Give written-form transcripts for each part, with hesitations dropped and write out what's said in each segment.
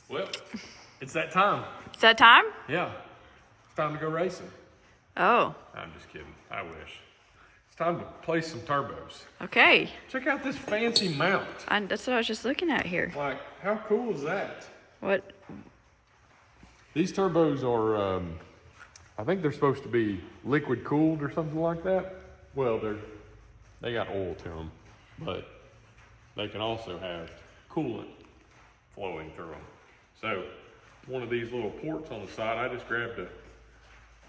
Well, it's that time. It's that time? Yeah. It's time to go racing. Oh. I'm just kidding. I wish. It's time to play some turbos. Okay. Check out this fancy mount. That's what I was just looking at here. Like, how cool is that? What? These turbos are, I think they're supposed to be liquid cooled or something like that. Well, they got oil to them, but they can also have coolant flowing through them. So one of these little ports on the side, I just grabbed a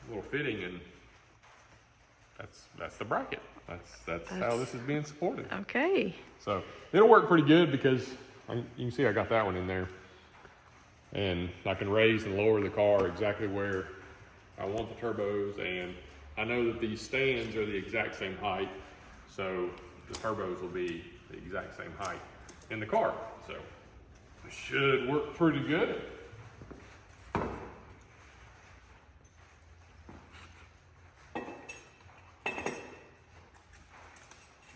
little fitting, and that's the bracket. That's how this is being supported. Okay. So it'll work pretty good because you can see I got that one in there, and I can raise and lower the car exactly where I want the turbos, and I know that these stands are the exact same height, so the turbos will be the exact same height in the car. So it should work pretty good.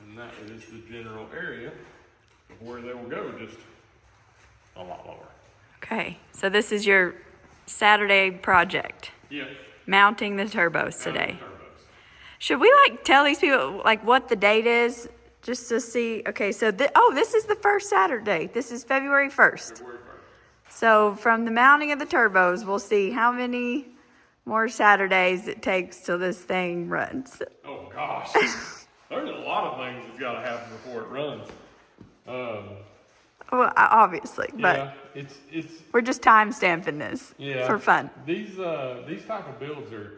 And that is the general area of where they will go, just a lot lower. Okay. So this is your Saturday project. Yeah. Mounting the turbos today. Turbos. Should we tell these people what the date is just to see? Okay. So this is the first Saturday. This is February 1st. February 1st. So from the mounting of the turbos, we'll see how many more Saturdays it takes till this thing runs. Oh gosh. There's a lot of things that's got to happen before it runs. Well, obviously, but Yeah, it's we're just time stamping this for fun. These type of builds are,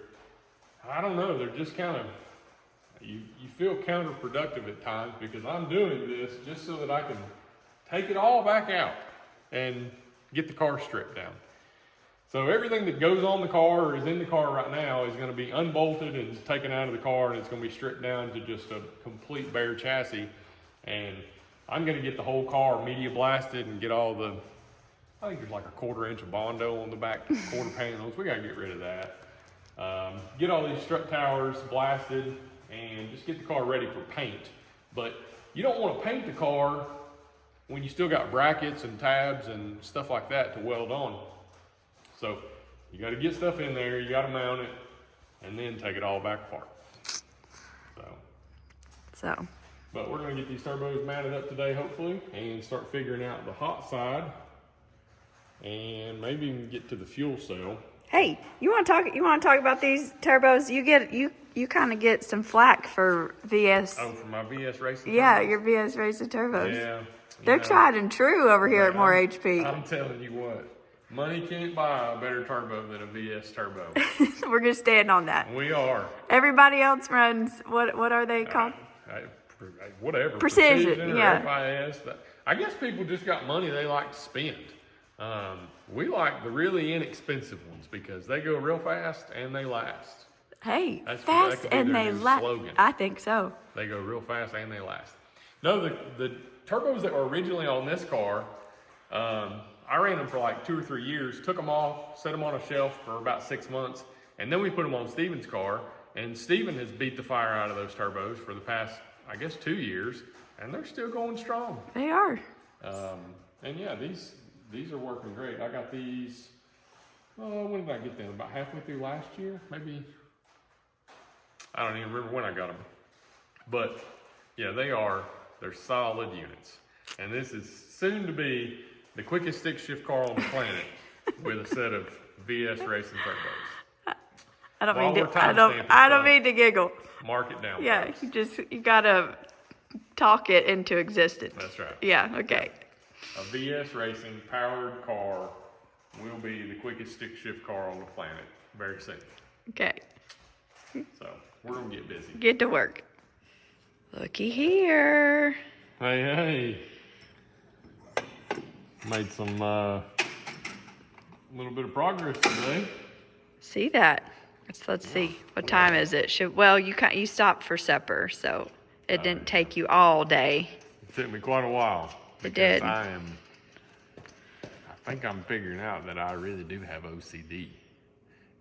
I don't know, they're just kind of, you feel counterproductive at times, because I'm doing this just so that I can take it all back out and get the car stripped down. So everything that goes on the car or is in the car right now is going to be unbolted and taken out of the car, and it's going to be stripped down to just a complete bare chassis. And I'm going to get the whole car media blasted and get all the, I think there's like a 1/4 inch of Bondo on the back quarter panels. We got to get rid of that. Get all these strut towers blasted and just get the car ready for paint. But you don't want to paint the car when you still got brackets and tabs and stuff like that to weld on. So you got to get stuff in there, you got to mount it, and then take it all back apart. So. But we're going to get these turbos mounted up today, hopefully, and start figuring out the hot side, and maybe even get to the fuel cell. Hey, you want to talk about these turbos? You kind of get some flack for VS. Oh, for my VS racing. Yeah, turbos? your VS racing turbos. Yeah. They're tried and true over here at MooreHP. I'm telling you what, money can't buy a better turbo than a VS turbo. We're gonna stand on that. We are. Everybody else runs what are they called? Whatever. Precision, or yeah. FIS. I guess people just got money they like to spend. We like the really inexpensive ones because they go real fast and they last. Hey, That fast could be and their they new last. slogan. I think so. They go real fast and they last. No, the turbos that were originally on this car, I ran them for like 2 or 3 years, took them off, set them on a shelf for about 6 months, and then we put them on Steven's car, and Steven has beat the fire out of those turbos for the past, I guess, 2 years, and they're still going strong. They are. And yeah, these are working great. I got these, when did I get them? About halfway through last year, maybe. I don't even remember when I got them. But yeah, they're solid units. And this is soon to be the quickest stick shift car on the planet with a set of VS racing turbos. I don't mean to giggle. Mark it down. Yeah, folks. you gotta talk it into existence. That's right. Yeah, okay. A VS racing powered car will be the quickest stick shift car on the planet very soon. Okay. So we're gonna get busy. Get to work. Looky here. Hey. Made some little bit of progress today. See that? Let's see. What time is it? You stopped for supper, so it didn't take you all day. It took me quite a while. It did. I think I'm figuring out that I really do have OCD.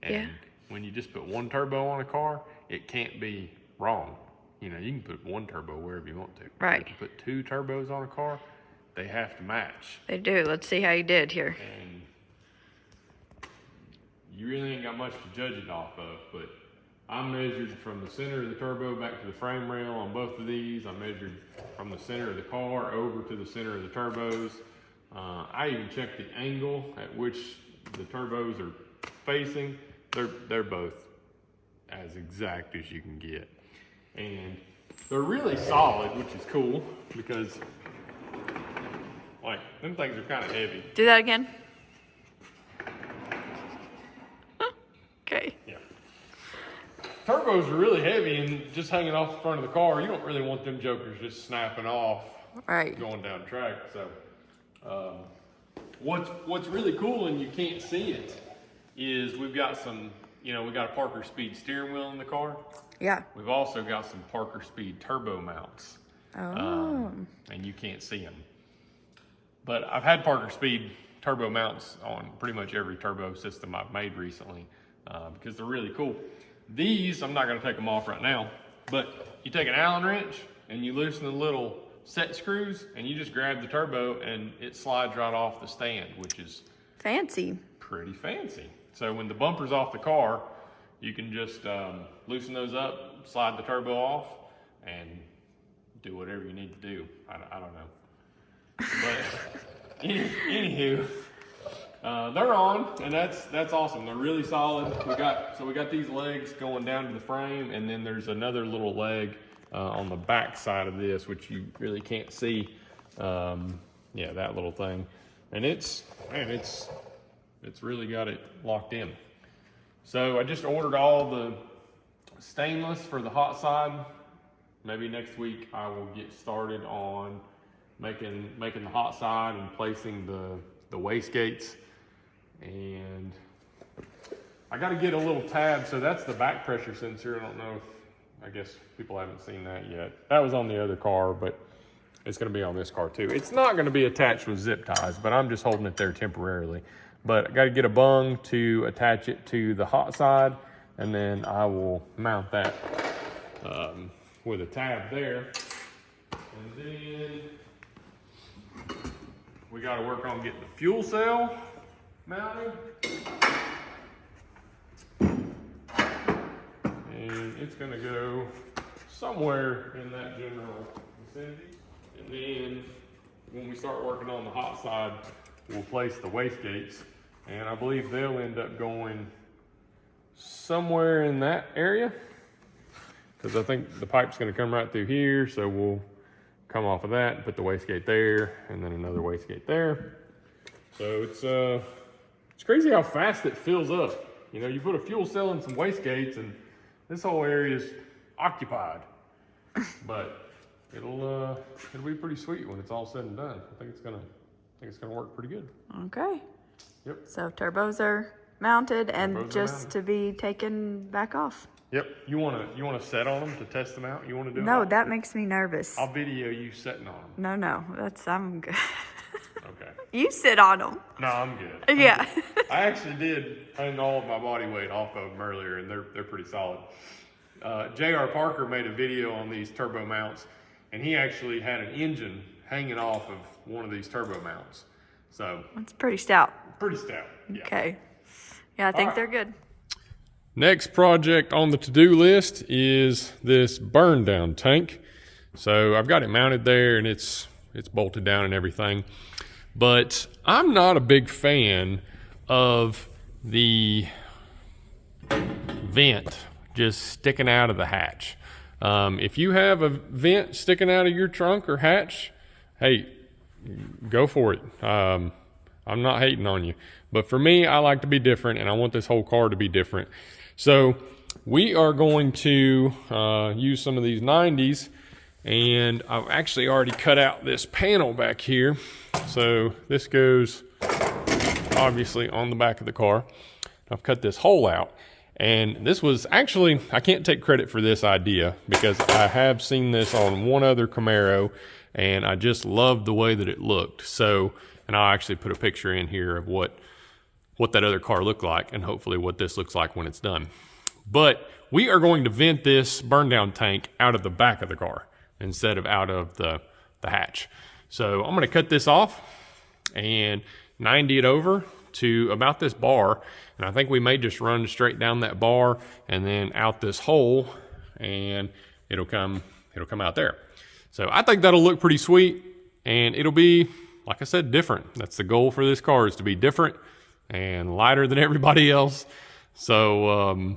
And when you just put one turbo on a car, it can't be wrong. You know, you can put one turbo wherever you want to. Right. If you put 2 turbos on a car, they have to match. They do. Let's see how you did here. And you really ain't got much to judge it off of. But I measured from the center of the turbo back to the frame rail on both of these. I measured from the center of the car over to the center of the turbos. I even checked the angle at which the turbos are facing. They're both as exact as you can get. And they're really solid, which is cool because like them things are kind of heavy. Do that again. Okay. Yeah. Turbos are really heavy and just hanging off the front of the car. You don't really want them jokers just snapping off Right. going down the track. So what's really cool, and you can't see it, is we've got some, we got a Parker Speed steering wheel in the car. Yeah. We've also got some Parker Speed turbo mounts. Oh. And you can't see them. But I've had Parker Speed turbo mounts on pretty much every turbo system I've made recently because they're really cool. These, I'm not going to take them off right now, but you take an Allen wrench and you loosen the little set screws and you just grab the turbo and it slides right off the stand, which is Fancy. pretty fancy. So when the bumper's off the car, you can just loosen those up, slide the turbo off, and do whatever you need to do. I don't know. But anywho, they're on, and that's awesome. They're really solid. We got these legs going down to the frame, and then there's another little leg on the back side of this, which you really can't see. Yeah, that little thing, and it's really got it locked in. So I just ordered all the stainless for the hot side. Maybe next week I will get started on making the hot side and placing the wastegates. And I got to get a little tab. So that's the back pressure sensor. I don't know I guess people haven't seen that yet. That was on the other car, but it's going to be on this car too. It's not going to be attached with zip ties, but I'm just holding it there temporarily. But I got to get a bung to attach it to the hot side, and then I will mount that with a tab there. And then we got to work on getting the fuel cell mounted. And it's going to go somewhere in that general vicinity. And then when we start working on the hot side, we'll place the wastegates. And I believe they'll end up going somewhere in that area, because I think the pipe's going to come right through here. So we'll come off of that and put the wastegate there, and then another wastegate there. So it's crazy how fast it fills up. You put a fuel cell and some wastegates, and this whole area is occupied. But it'll be pretty sweet when it's all said and done. I think it's gonna work pretty good. Okay. Yep. So turbos are mounted and just to be taken back off. Yep. You wanna set on them to test them out? You wanna do it? No, that makes me nervous. I'll video you setting on them. No, I'm good. Okay. You sit on them. No, I'm good. Yeah. I actually did hang all of my body weight off of them earlier, and they're pretty solid. J.R. Parker made a video on these turbo mounts, and he actually had an engine hanging off of one of these turbo mounts. So It's pretty stout. pretty stout. Yeah. Okay. Yeah, I think they're good. Next project on the to-do list is this Burndown tank. So I've got it mounted there, and it's bolted down and everything. But I'm not a big fan of the vent just sticking out of the hatch. If you have a vent sticking out of your trunk or hatch, hey, go for it. I'm not hating on you. But for me, I like to be different, and I want this whole car to be different. So we are going to use some of these 90s, and I've actually already cut out this panel back here. So this goes obviously on the back of the car. I've cut this hole out, and this was actually, I can't take credit for this idea because I have seen this on one other Camaro, and I just loved the way that it looked. So, and I'll actually put a picture in here of what that other car looked like, and hopefully what this looks like when it's done. But we are going to vent this Burndown tank out of the back of the car instead of out of the hatch. So I'm going to cut this off and 90 it over to about this bar, and I think we may just run straight down that bar and then out this hole, and it'll come out there. So I think that'll look pretty sweet, and it'll be, like I said, different. That's the goal for this car, is to be different and lighter than everybody else. So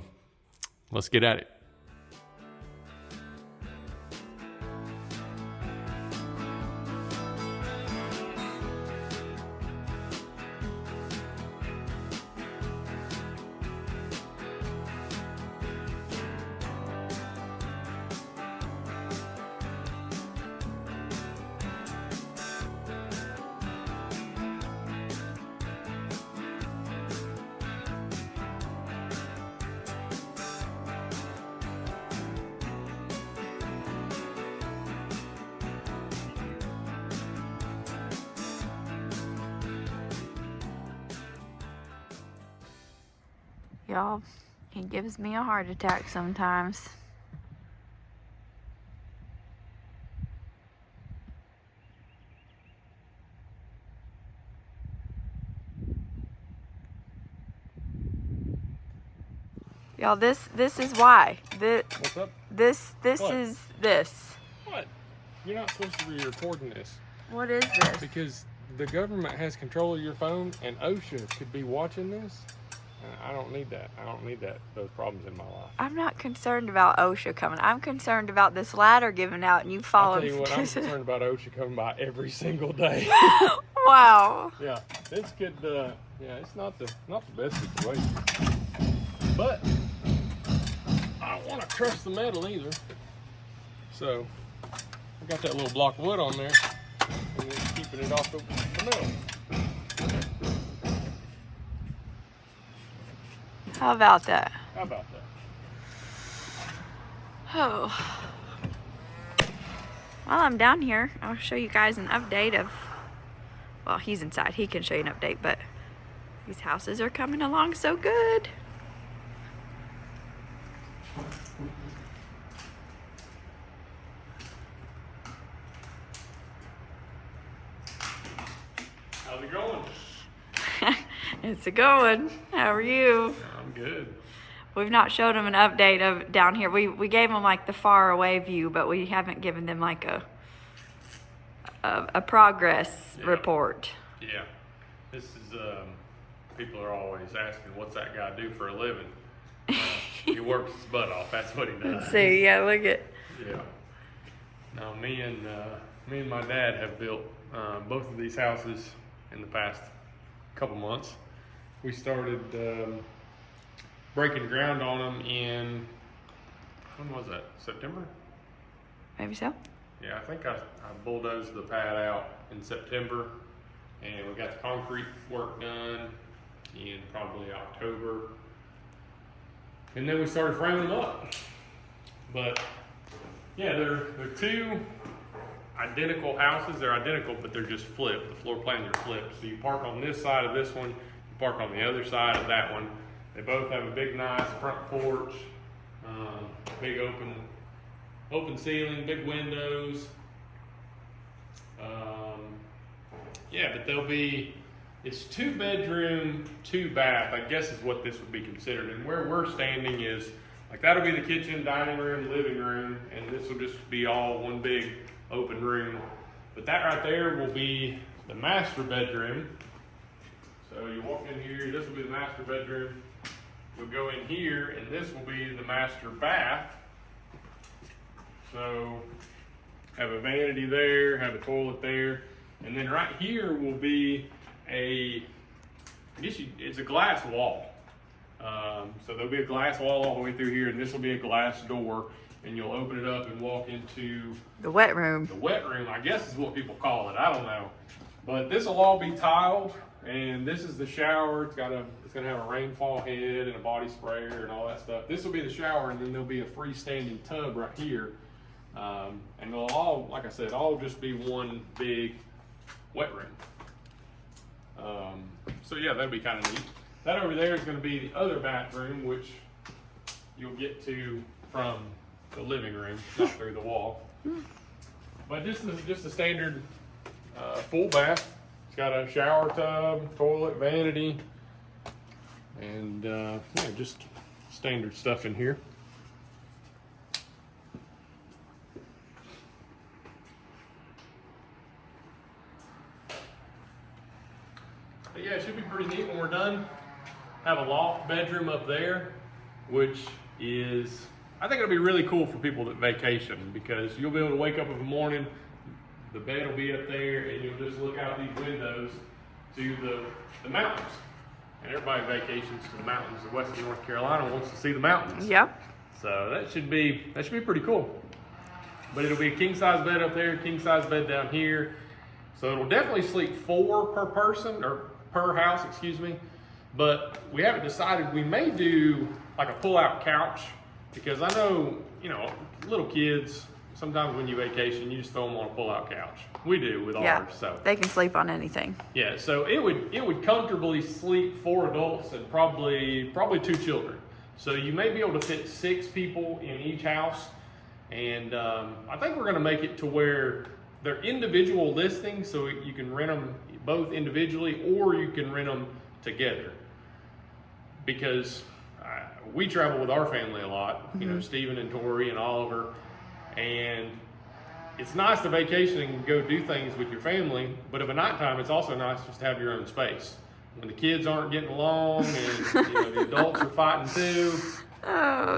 let's get at it. Y'all, he gives me a heart attack sometimes. Y'all, this is why. What's up? This What? is this. What? You're not supposed to be recording this. What is this? Because the government has control of your phone, and OSHA could be watching this. And I don't need that. I don't need those problems in my life. I'm not concerned about OSHA coming. I'm concerned about this ladder giving out and you I'll falling. tell you what, I'm concerned about OSHA coming by every single day. Wow. Yeah, this could. Yeah, it's not the best situation. But I don't want to crush the metal either. So I got that little block of wood on there, and then keeping it off the metal. How about that? How about that? Oh. While I'm down here, I'll show you guys an update of, well, he's inside. He can show you an update, but these houses are coming along so good. How's it going? It's a going. How are you? I'm good. We've not showed them an update of down here. We gave them like the far away view, but we haven't given them like a progress report. Yeah. This is, people are always asking, what's that guy do for a living? He works his butt off. That's what he does. Let's see. Yeah, look at. Yeah. Now, me and my dad have built both of these houses in the past couple months. We started breaking ground on them in, when was that? September? Maybe so. Yeah, I think I bulldozed the pad out in September, and we got the concrete work done in probably October. And then we started framing them up. But yeah, they're two identical houses. They're identical, but they're just flipped. The floor plans are flipped. So you park on this side of this one, you park on the other side of that one. They both have a big, nice front porch, big open ceiling, big windows. Yeah, but it's 2 bedroom, 2 bath, I guess is what this would be considered. And where we're standing is, like, that'll be the kitchen, dining room, living room, and this will just be all one big open room. But that right there will be the master bedroom. So you walk in here, this will be the master bedroom. We'll go in here, and this will be the master bath. So have a vanity there, have a toilet there, and then right here will be it's a glass wall. So there'll be a glass wall all the way through here, and this will be a glass door, and you'll open it up and walk into the wet room. The wet room, I guess is what people call it. I don't know, but this will all be tiled, and this is the shower. It's gonna have a rainfall head and a body sprayer and all that stuff. This will be the shower, and then there'll be a freestanding tub right here, and they'll all, like I said, all just be one big wet room. So yeah, that'd be kind of neat. That over there is going to be the other bathroom, which you'll get to from the living room, not through the wall. But this is just a standard full bath. It's got a shower tub, toilet, vanity, and yeah, just standard stuff in here. But yeah, it should be pretty neat when we're done. Have a loft bedroom up there, which is, I think it'll be really cool for people that vacation, because you'll be able to wake up in the morning, the bed will be up there, and you'll just look out these windows to the mountains. And everybody vacations to the mountains of Western North Carolina wants to see the mountains. Yep. So that should be pretty cool. But it'll be a king size bed up there, king size bed down here. So it'll definitely sleep 4 per person, or per house, excuse me. But we haven't decided. We may do like a pull-out couch, because I know, you know, little kids, sometimes when you vacation, you just throw them on a pull-out couch. We do with ours, so. They can sleep on anything. Yeah, so it would comfortably sleep 4 adults and probably 2 children. So you may be able to fit 6 people in each house. And I think we're gonna make it to where they're individual listings, so you can rent them both individually, or you can rent them together. Because we travel with our family a lot, you know, Stephen and Tori and Oliver, and it's nice to vacation and go do things with your family, but at nighttime it's also nice just to have your own space. When the kids aren't getting along and you know, the adults are fighting too,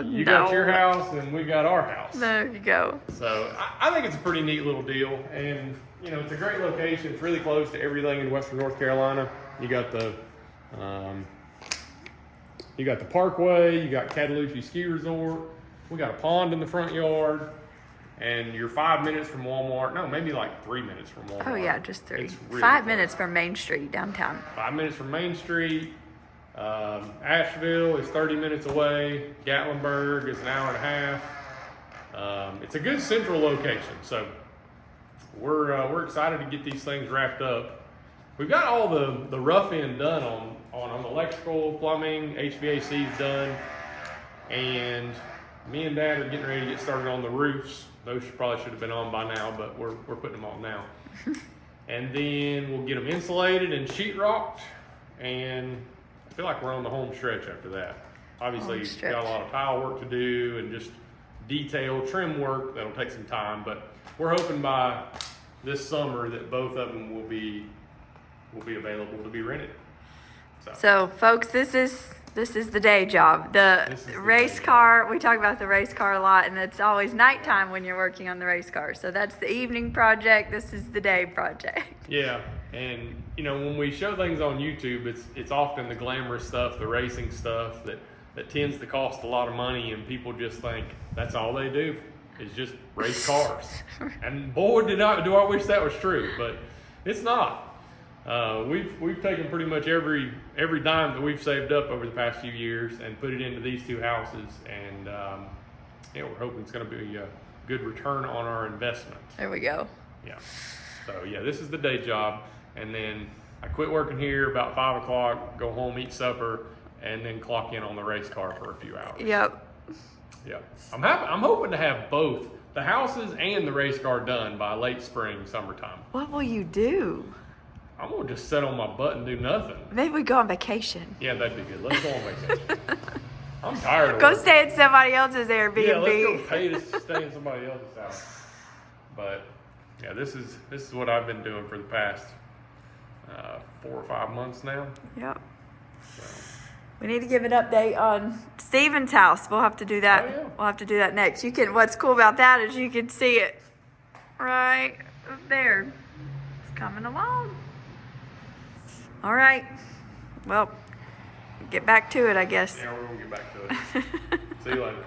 you got your house and we got our house. There you go. So I think it's a pretty neat little deal, and you know, it's a great location. It's really close to everything in Western North Carolina. You got the Parkway, you got Cataloochee Ski Resort, we got a pond in the front yard, and you're 5 minutes from Walmart. No, maybe like 3 minutes from Walmart. Oh yeah, just 3. It's really 5 close. minutes from Main Street downtown. 5 minutes from Main Street. Asheville is 30 minutes away. Gatlinburg is an hour and a half. It's a good central location, so we're excited to get these things wrapped up. We've got all the rough end done on electrical, plumbing, HVAC's done, and me and Dad are getting ready to get started on the roofs. Those probably should have been on by now, but we're putting them on now. And then we'll get them insulated and sheetrocked, and I feel like we're on the home stretch after that. Obviously, we've got a lot of tile work to do and just detail trim work that'll take some time, but we're hoping by this summer that both of them will be available to be rented. So folks, this is the day job. The race car, we talk about the race car a lot, and it's always nighttime when you're working on the race car. So that's the evening project. This is the day project. Yeah, and you know, when we show things on YouTube, it's often the glamorous stuff, the racing stuff that tends to cost a lot of money, and people just think that's all they do is just race cars. And boy, do I wish that was true, but it's not. We've taken pretty much every dime that we've saved up over the past few years and put it into these 2 houses, and yeah, we're hoping it's going to be a good return on our investment. There we go. Yeah. So yeah, this is the day job, and then I quit working here about 5 o'clock, go home, eat supper, and then clock in on the race car for a few hours. Yep. Yeah. I'm hoping to have both the houses and the race car done by late spring, summertime. What will you do? I'm gonna just sit on my butt and do nothing. Maybe we go on vacation. Yeah, that'd be good. Let's go on vacation. I'm tired of Go working. stay at somebody else's Airbnb. Yeah, let's go pay to stay in somebody else's house. But yeah, this is what I've been doing for the past 4 or 5 months now. Yep. So. We need to give an update on Steven's house. We'll have to do that. Oh, yeah. We'll have to do that next. What's cool about that is you can see it right up there. It's coming along. All right. Well, get back to it, I guess. Yeah, we're gonna get back to it. See you later.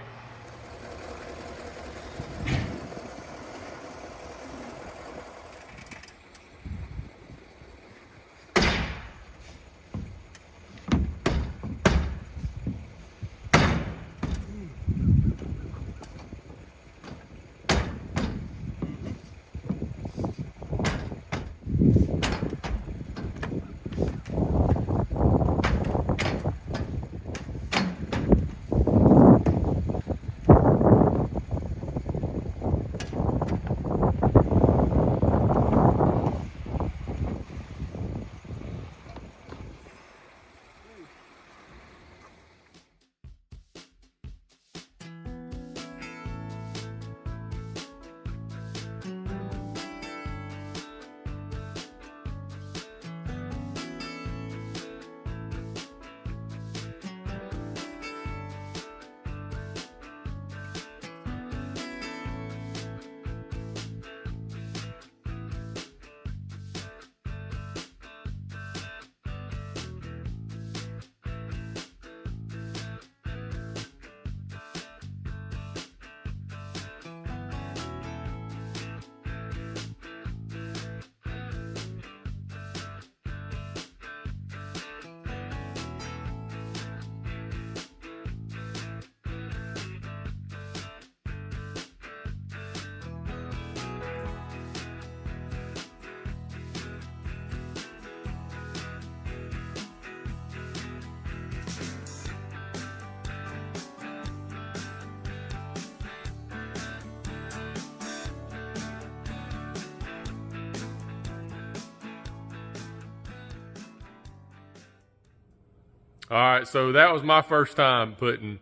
All right, so that was my first time putting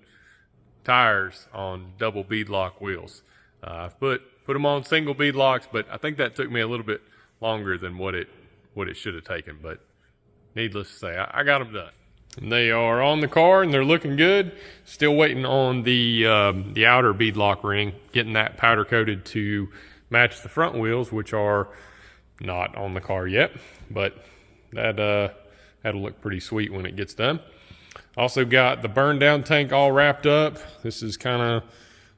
tires on double beadlock wheels. I've put them on single beadlocks, but I think that took me a little bit longer than what it should have taken. But needless to say, I got them done. And they are on the car and they're looking good. Still waiting on the outer beadlock ring, getting that powder coated to match the front wheels, which are not on the car yet, but that'll look pretty sweet when it gets done. Also got the Burndown tank all wrapped up. This is kind of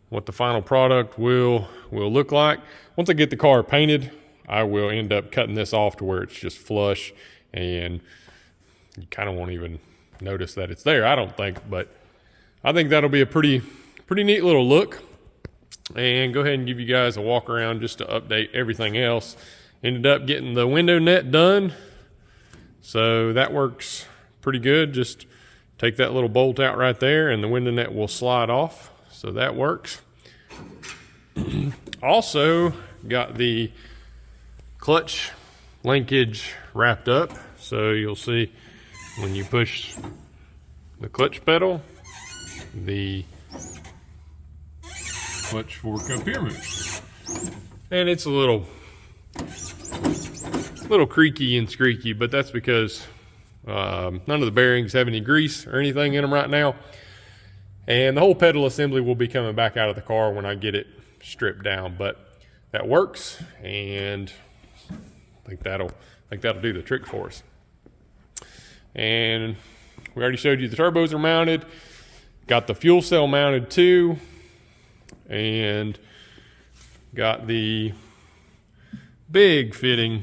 what the final product will look like. Once I get the car painted, I will end up cutting this off to where it's just flush, and you kind of won't even notice that it's there, I don't think, but I think that'll be a pretty neat little look. And go ahead and give you guys a walk around just to update everything else. Ended up getting the window net done, so that works pretty good. Just take that little bolt out right there and the window net will slide off, so that works. Also got the clutch linkage wrapped up, so you'll see when you push the clutch pedal, the clutch fork up here moves. And it's a little creaky and squeaky, but that's because none of the bearings have any grease or anything in them right now. And the whole pedal assembly will be coming back out of the car when I get it stripped down, but that works, and I think that'll do the trick for us. And we already showed you the turbos are mounted. Got the fuel cell mounted too, and got the big fitting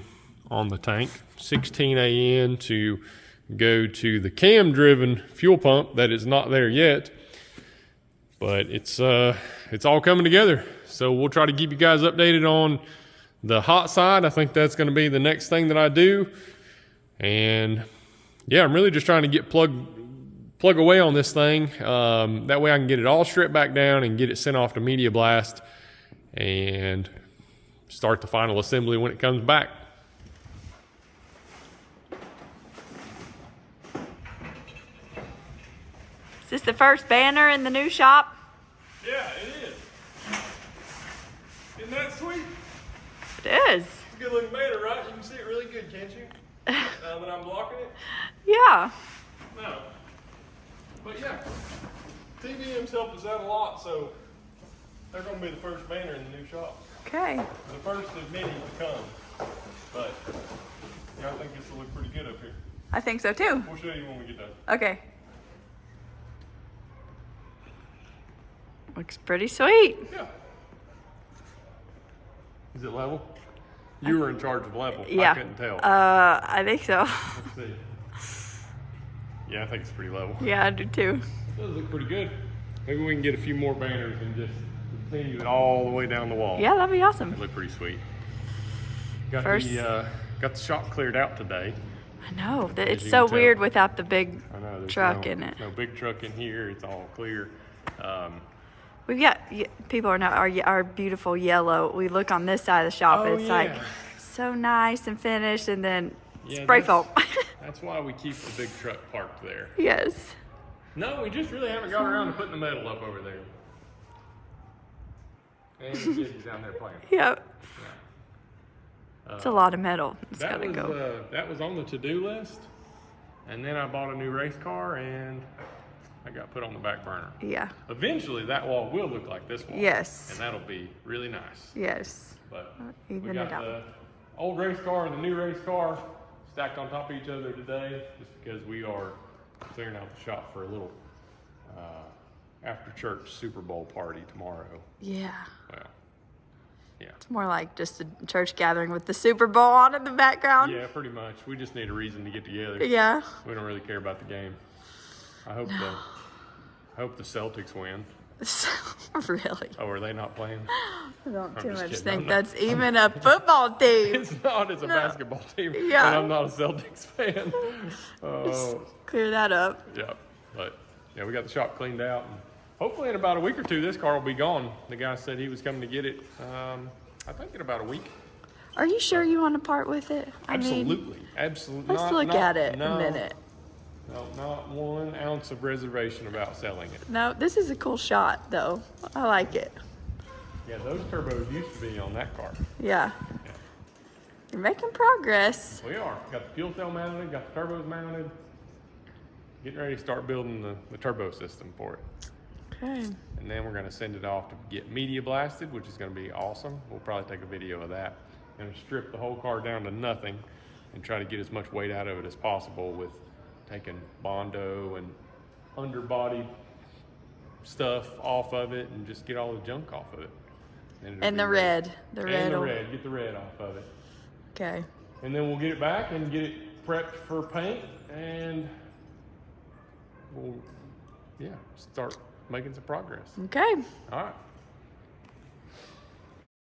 on the tank, 16 AN to go to the cam driven fuel pump that is not there yet, but it's all coming together. So we'll try to keep you guys updated on the hot side. I think that's going to be the next thing that I do. And yeah, I'm really just trying to get plug away on this thing. That way I can get it all stripped back down and get it sent off to Media Blast and start the final assembly when it comes back. Is this the first banner in the new shop? Yeah, it is. Isn't that sweet? It is. It's a good looking banner, right? You can see it really good, can't you? Now that I'm blocking it? Yeah. No. But yeah, TVM's helped us out a lot, so they're going to be the first banner in the new shop. Okay. The first of many to come. But yeah, I think this will look pretty good up here. I think so too. We'll show you when we get done. Okay. Looks pretty sweet. Yeah. Is it level? You were in charge of level. Yeah. I couldn't tell. I think so. Let's see. Yeah, I think it's pretty level. Yeah, I do too. It does look pretty good. Maybe we can get a few more banners and just continue it all the way down the wall. Yeah, that'd be awesome. It looked pretty sweet. Got the shop cleared out today. I know. As It's you so can tell. weird without the big I know, there's truck in it. No big truck in here. It's all clear. We've got people are not our beautiful yellow. We look on this side of the shop, and it's like so nice and finished, and then spray foam. That's why we keep the big truck parked there. Yes. No, we just really haven't got around to putting the metal up over there. And the kids down there playing. Yep. Yeah. It's a lot of metal. It's gotta go. That was on the to-do list, and then I bought a new race car, and I got put on the back burner. Yeah. Eventually, that wall will look like this wall. Yes. And that'll be really nice. Yes. But Even we got it out. the old race car and the new race car stacked on top of each other today, just because we are clearing out the shop for a little after church Super Bowl party tomorrow. Yeah. Well, yeah. It's more like just a church gathering with the Super Bowl on in the background. Yeah, pretty much. We just need a reason to get together. Yeah. We don't really care about the game. I hope the Celtics win. Really? Oh, are they not playing? I don't too just much kidding. think that's even a football team. It's not. It's a basketball team. Yeah. And I'm not a Celtics fan. Oh. Clear that up. Yeah. But yeah, we got the shop cleaned out. And hopefully in about a week or two, this car will be gone. The guy said he was coming to get it, I think in about a week. Are you sure you want to part with it? Absolutely. Absolutely. Let's look at it a minute. No, not 1 ounce of reservation about selling it. No, this is a cool shot though. I like it. Yeah, those turbos used to be on that car. Yeah. You're making progress. We are. Got the fuel cell mounted, got the turbos mounted. Getting ready to start building the turbo system for it. Okay. And then we're gonna send it off to get media blasted, which is gonna be awesome. We'll probably take a video of that. Gonna strip the whole car down to nothing and try to get as much weight out of it as possible with taking Bondo and underbody stuff off of it and just get all the junk off of it. And the red. The red. Get the red off of it. Okay. And then we'll get it back and get it prepped for paint, and we'll, yeah, start making some progress. Okay. All right.